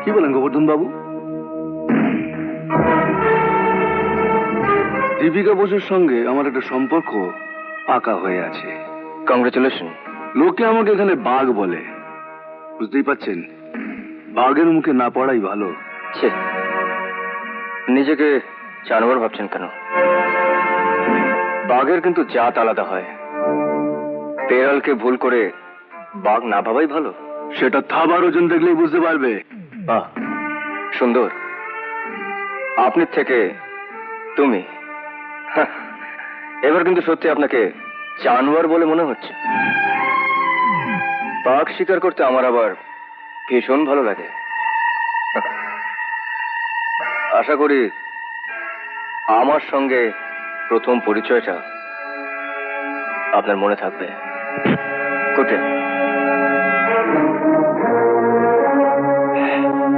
কি বলেন গোবর্ধন বাবু? দীপিকা বসুর সঙ্গে আমার একটা সম্পর্ক পাকা হয়ে আছে। কংগ্রেচুলেশন। লোকে আমাকে এখানে বাঘ বলে, বুঝতেই পাচ্ছেন, বাঘের মুখে না পড়াই ভালো। ছে, নিজেকে জানোয়ার ভাবছেন কেন? বাঘের কিন্তু জাত আলাদা হয়। বেড়ালকে ভুল করে বাঘ না ভাবাই ভালো। সেটা থাবার ওজন দেখলেই বুঝতে পারবে। বাহ, সুন্দর। আপনি থেকে তুমি। হাহ, এবার কিন্তু সত্যি আপনাকে জানোয়ার বলে মনে হচ্ছে। বাঘ শিকার করতে আমার আবার ভীষণ ভালো লাগে। আশা করি আমার সঙ্গে প্রথম পরিচয়টা আপনার মনে থাকবে। Good day.